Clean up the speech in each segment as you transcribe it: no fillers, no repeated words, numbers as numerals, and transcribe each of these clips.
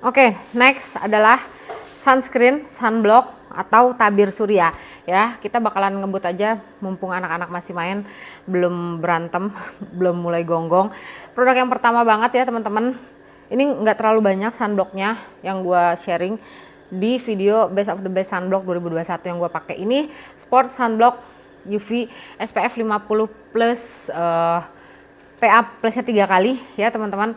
Oke, next adalah sunscreen, sunblock atau tabir surya ya. Kita bakalan ngebut aja mumpung anak-anak masih main, belum berantem, belum mulai gonggong. Produk yang pertama banget ya teman-teman. Ini nggak terlalu banyak sunblocknya yang gue sharing di video Best of the Best Sunblock 2021 yang gue pakai. Ini Sport Sunblock UV SPF 50 plus PA plusnya 3 kali ya teman-teman.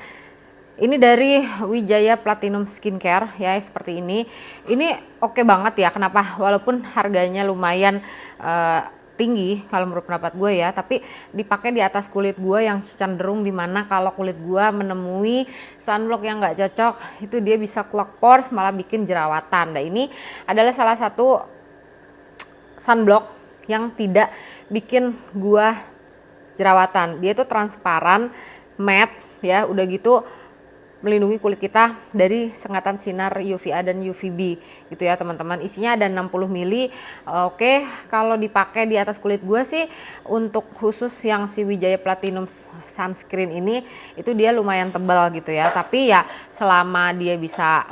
Ini dari Wijaya Platinum Skincare ya, seperti ini. Ini oke banget ya. Kenapa? Walaupun harganya lumayan tinggi kalau menurut pendapat gue ya, tapi dipakai di atas kulit gue yang cenderung dimana kalau kulit gue menemui sunblock yang nggak cocok, itu dia bisa clog pores, malah bikin jerawatan. Nah ini adalah salah satu sunblock yang tidak bikin gue jerawatan. Dia tuh transparan, matte ya, udah gitu melindungi kulit kita dari sengatan sinar UVA dan UVB gitu ya teman-teman. Isinya ada 60 ml. Oke, kalau dipakai di atas kulit gue sih untuk khusus yang si Wijaya Platinum sunscreen ini itu dia lumayan tebal gitu ya. Tapi ya selama dia bisa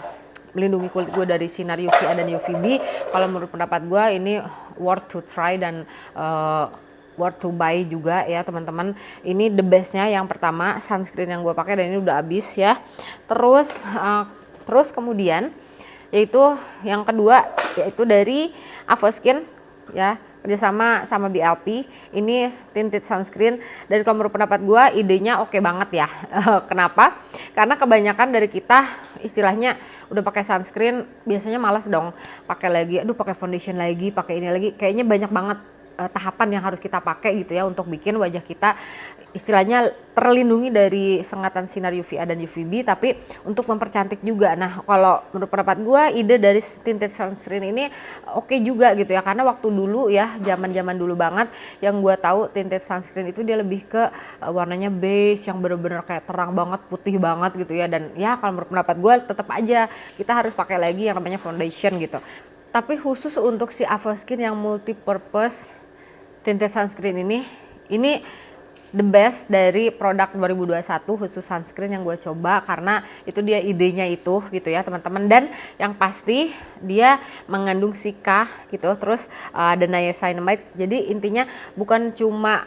melindungi kulit gue dari sinar UVA dan UVB, kalau menurut pendapat gue ini worth to try dan worth to buy juga ya teman-teman. Ini the bestnya yang pertama sunscreen yang gue pakai dan ini udah habis ya. Terus kemudian yaitu yang kedua yaitu dari Avoskin ya, kerjasama sama BLP. Ini tinted sunscreen dan kalau menurut pendapat gue idenya oke banget ya. Kenapa? Karena kebanyakan dari kita istilahnya udah pakai sunscreen biasanya malas dong pakai lagi, aduh pakai foundation lagi, pakai ini lagi, kayaknya banyak banget tahapan yang harus kita pakai gitu ya untuk bikin wajah kita istilahnya terlindungi dari sengatan sinar UVA dan UVB, tapi untuk mempercantik juga. Nah kalau menurut pendapat gue ide dari tinted sunscreen ini oke juga gitu ya, karena waktu dulu ya zaman dulu banget yang gue tahu tinted sunscreen itu dia lebih ke warnanya beige yang bener-bener kayak terang banget, putih banget gitu ya. Dan ya kalau menurut pendapat gue tetap aja kita harus pakai lagi yang namanya foundation gitu. Tapi khusus untuk si Avoskin yang multi purpose tinted sunscreen ini the best dari produk 2021 khusus sunscreen yang gue coba, karena itu dia idenya itu gitu ya teman-teman. Dan yang pasti dia mengandung sika gitu, terus ada niacinamide. Jadi intinya bukan cuma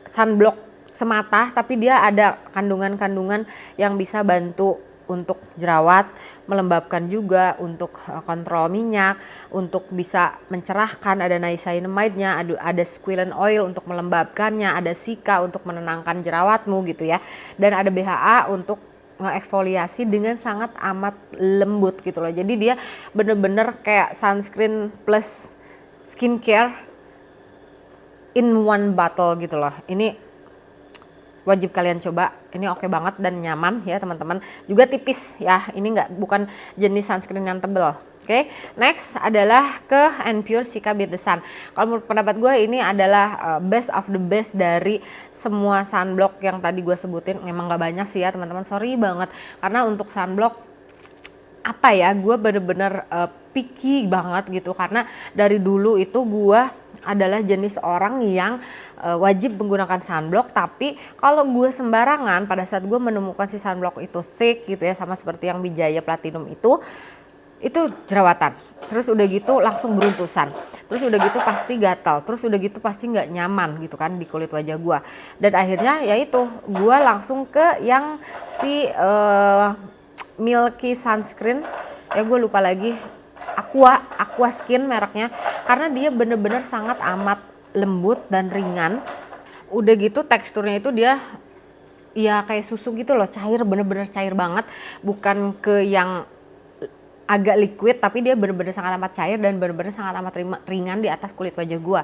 sunblock semata, tapi dia ada kandungan-kandungan yang bisa bantu untuk jerawat, melembabkan juga, untuk kontrol minyak, untuk bisa mencerahkan, ada niacinamide-nya, ada squalene oil untuk melembabkannya, ada sika untuk menenangkan jerawatmu gitu ya. Dan ada BHA untuk ngeeksfoliasi dengan sangat amat lembut gitu loh. Jadi dia bener-bener kayak sunscreen plus skincare in one bottle gitu loh. Ini wajib kalian coba, ini oke banget dan nyaman ya teman-teman. Juga tipis ya, ini bukan jenis sunscreen yang tebel. Oke, next adalah ke Anpure Cica Beat the Sun. Kalau menurut pendapat gue ini adalah best of the best dari semua sunblock yang tadi gue sebutin. Memang gak banyak sih ya teman-teman, sorry banget. Karena untuk sunblock apa ya, gue bener-bener picky banget gitu. Karena dari dulu itu gue adalah jenis orang yang wajib menggunakan sunblock, tapi kalau gue sembarangan pada saat gue menemukan si sunblock itu thick gitu ya, sama seperti yang Wijaya Platinum itu jerawatan. Terus udah gitu langsung beruntusan. Terus udah gitu pasti gatal. Terus udah gitu pasti nggak nyaman gitu kan di kulit wajah gue. Dan akhirnya ya itu gue langsung ke yang si Milky Sunscreen ya, gue lupa lagi, Aqua Skin mereknya, karena dia bener-bener sangat amat lembut dan ringan. Udah gitu teksturnya itu dia ya kayak susu gitu loh, cair, bener-bener cair banget, bukan ke yang agak liquid, tapi dia bener-bener sangat amat cair dan bener-bener sangat amat ringan di atas kulit wajah gua.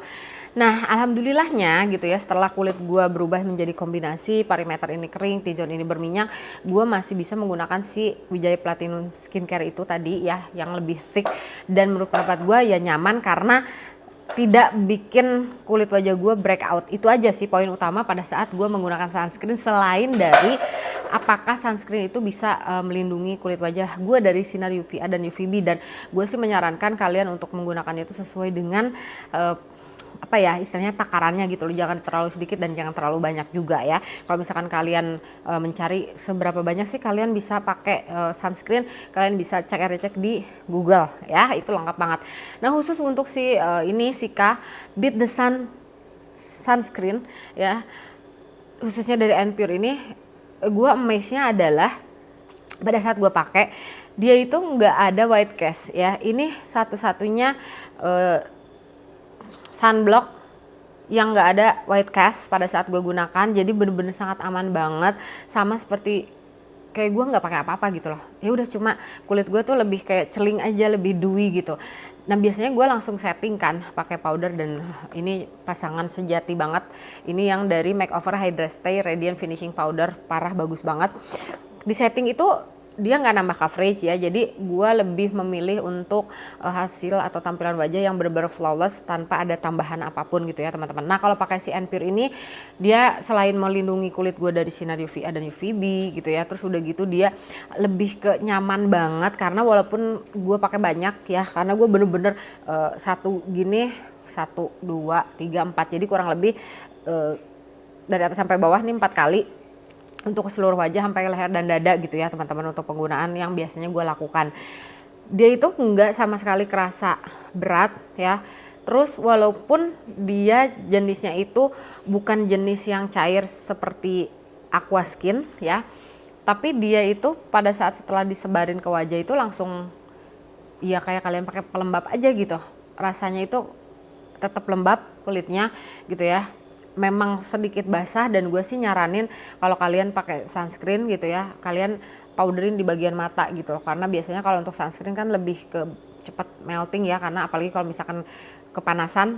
Nah alhamdulillahnya gitu ya, setelah kulit gua berubah menjadi kombinasi perimeter ini kering, T-zone ini berminyak, gua masih bisa menggunakan si Wijaya Platinum Skincare itu tadi ya, yang lebih thick. Dan menurut pendapat gua ya nyaman karena tidak bikin kulit wajah gue breakout. Itu aja sih poin utama pada saat gue menggunakan sunscreen, selain dari apakah sunscreen itu bisa melindungi kulit wajah gue dari sinar UVA dan UVB. Dan gue sih menyarankan kalian untuk menggunakannya itu sesuai dengan apa ya istilahnya takarannya gitu loh, jangan terlalu sedikit dan jangan terlalu banyak juga ya. Kalau misalkan kalian mencari seberapa banyak sih kalian bisa pakai sunscreen, kalian bisa cek di Google ya, itu lengkap banget. Nah khusus untuk si ini Sika Beat the Sun sunscreen ya, khususnya dari Anpure ini, gue amaze-nya adalah pada saat gue pakai dia itu nggak ada white cast ya. Ini satu-satunya sunblock yang nggak ada white cast pada saat gue gunakan, jadi bener-bener sangat aman banget, sama seperti kayak gue nggak pakai apa-apa gitu loh. Ya udah cuma kulit gue tuh lebih kayak celing aja, lebih dewy gitu. Nah biasanya gue langsung setting kan pakai powder, dan ini pasangan sejati banget. Ini yang dari Makeover Hydra Stay Radiant Finishing Powder, parah bagus banget. Di setting itu dia nggak nambah coverage ya, jadi gue lebih memilih untuk hasil atau tampilan wajah yang benar-benar flawless tanpa ada tambahan apapun gitu ya teman-teman. Nah kalau pakai si Anpure ini, dia selain melindungi kulit gue dari sinar UVA dan UVB gitu ya, terus udah gitu dia lebih ke nyaman banget, karena walaupun gue pakai banyak ya, karena gue bener-bener satu gini 1, 2, 3, 4, jadi kurang lebih dari atas sampai bawah nih 4 kali untuk seluruh wajah sampai leher dan dada gitu ya teman-teman, untuk penggunaan yang biasanya gue lakukan. Dia itu enggak sama sekali kerasa berat ya. Terus walaupun dia jenisnya itu bukan jenis yang cair seperti Aqua Skin ya, tapi dia itu pada saat setelah disebarin ke wajah itu langsung ya kayak kalian pakai pelembab aja gitu. Rasanya itu tetap lembab kulitnya gitu ya. Memang sedikit basah, dan gue sih nyaranin kalau kalian pakai sunscreen gitu ya, kalian powderin di bagian mata gitu loh, karena biasanya kalau untuk sunscreen kan lebih ke cepat melting ya, karena apalagi kalau misalkan kepanasan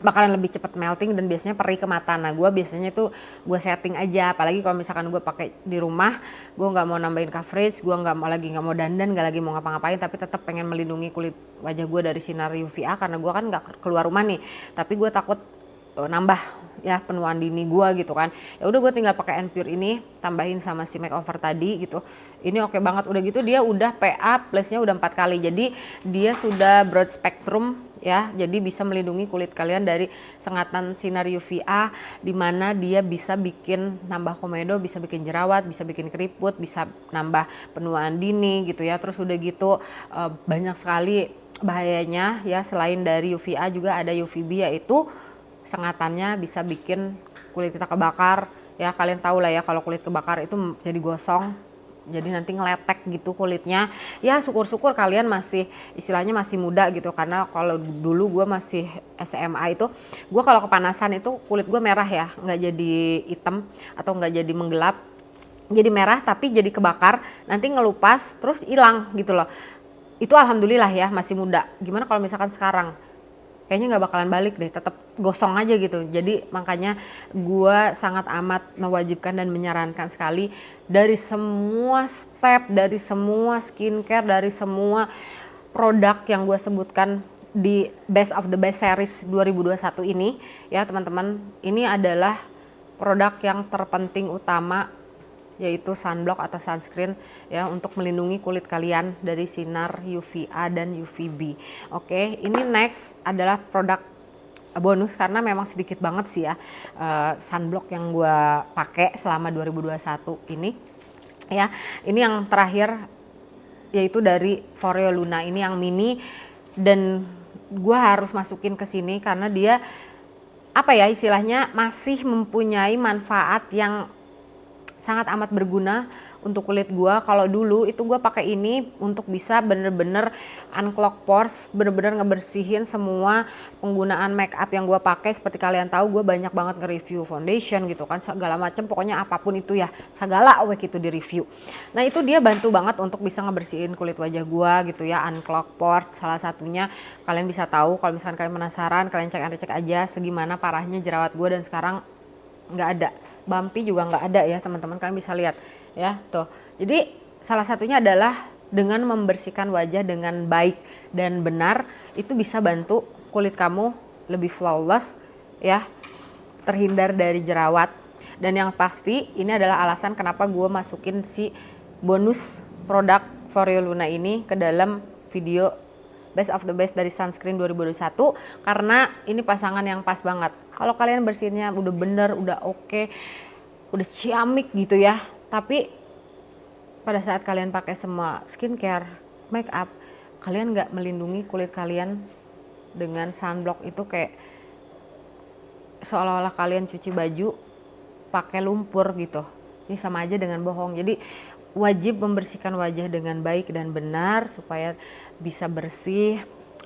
bakalan lebih cepat melting dan biasanya perih ke mata. Nah gue biasanya tuh gue setting aja, apalagi kalau misalkan gue pakai di rumah, gue nggak mau nambahin coverage, gue nggak mau dandan, nggak lagi mau ngapa-ngapain, tapi tetap pengen melindungi kulit wajah gue dari sinar UVA, karena gue kan nggak keluar rumah nih, tapi gue takut nambah ya penuaan dini gue gitu kan. Ya udah gue tinggal pakai Anpure ini, tambahin sama si makeover tadi gitu. Ini oke banget. Udah gitu dia udah PA plusnya udah 4 kali, jadi dia sudah broad spectrum ya, jadi bisa melindungi kulit kalian dari sengatan sinar UVA, dimana dia bisa bikin nambah komedo, bisa bikin jerawat, bisa bikin keriput, bisa nambah penuaan dini gitu ya. Terus udah gitu banyak sekali bahayanya ya, selain dari UVA juga ada UVB, yaitu sengatannya bisa bikin kulit kita kebakar ya. Kalian tahu lah ya kalau kulit kebakar itu jadi gosong, jadi nanti ngeletek gitu kulitnya ya. Syukur-syukur kalian masih istilahnya masih muda gitu, karena kalau dulu gue masih SMA itu gue kalau kepanasan itu kulit gue merah ya, nggak jadi hitam atau nggak jadi menggelap, jadi merah tapi jadi kebakar, nanti ngelupas terus hilang gitu loh. Itu alhamdulillah ya masih muda. Gimana kalau misalkan sekarang? Kayaknya nggak bakalan balik deh, tetap gosong aja gitu. Jadi makanya gue sangat amat mewajibkan dan menyarankan sekali, dari semua step, dari semua skincare, dari semua produk yang gue sebutkan di Best of the Best Series 2021 ini ya teman-teman, ini adalah produk yang terpenting utama, yaitu sunblock atau sunscreen ya, untuk melindungi kulit kalian dari sinar UVA dan UVB. Oke, ini next adalah produk bonus, karena memang sedikit banget sih ya sunblock yang gue pakai selama 2021 ini ya. Ini yang terakhir yaitu dari Foreo Luna, ini yang mini, dan gue harus masukin ke sini karena dia apa ya istilahnya masih mempunyai manfaat yang sangat amat berguna untuk kulit gue. Kalau dulu itu gue pakai ini untuk bisa bener-bener unclog pores, bener-bener ngebersihin semua penggunaan make up yang gue pakai. Seperti kalian tahu gue banyak banget nge-review foundation gitu kan, segala macam, pokoknya apapun itu ya, segala awek itu di review. Nah itu dia bantu banget untuk bisa ngebersihin kulit wajah gue gitu ya, unclog pores salah satunya. Kalian bisa tahu kalau misalkan kalian penasaran, kalian cek aja segimana parahnya jerawat gue, dan sekarang nggak ada, bumpy juga nggak ada ya teman-teman, kalian bisa lihat ya tuh. Jadi salah satunya adalah dengan membersihkan wajah dengan baik dan benar, itu bisa bantu kulit kamu lebih flawless ya, terhindar dari jerawat. Dan yang pasti ini adalah alasan kenapa gue masukin si bonus produk Foreo Luna ini ke dalam video best of the best dari sunscreen 2021 karena ini pasangan yang pas banget. Kalau kalian bersihnya udah bener, udah oke, udah ciamik gitu ya, tapi pada saat kalian pakai semua skincare, make up, kalian nggak melindungi kulit kalian dengan sunblock itu kayak seolah-olah kalian cuci baju pakai lumpur gitu. Ini sama aja dengan bohong. Jadi wajib membersihkan wajah dengan baik dan benar supaya bisa bersih,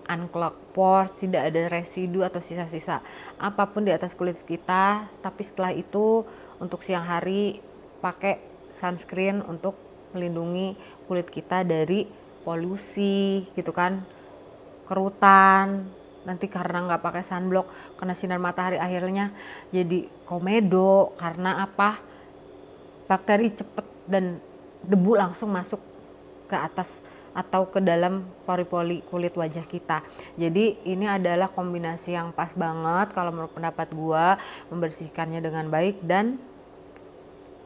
unclog pores, tidak ada residu atau sisa-sisa apapun di atas kulit kita. Tapi setelah itu untuk siang hari pakai sunscreen untuk melindungi kulit kita dari polusi gitu kan, kerutan. Nanti karena nggak pakai sunblock kena sinar matahari akhirnya jadi komedo. Karena apa? Bakteri cepet dan debu langsung masuk ke atas atau ke dalam pori-pori kulit wajah kita. Jadi ini adalah kombinasi yang pas banget kalau menurut pendapat gua, membersihkannya dengan baik dan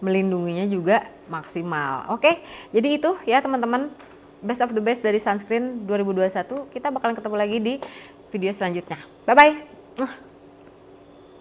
melindunginya juga maksimal. Oke, jadi itu ya teman-teman, best of the best dari sunscreen 2021. Kita bakalan ketemu lagi di video selanjutnya. Bye bye.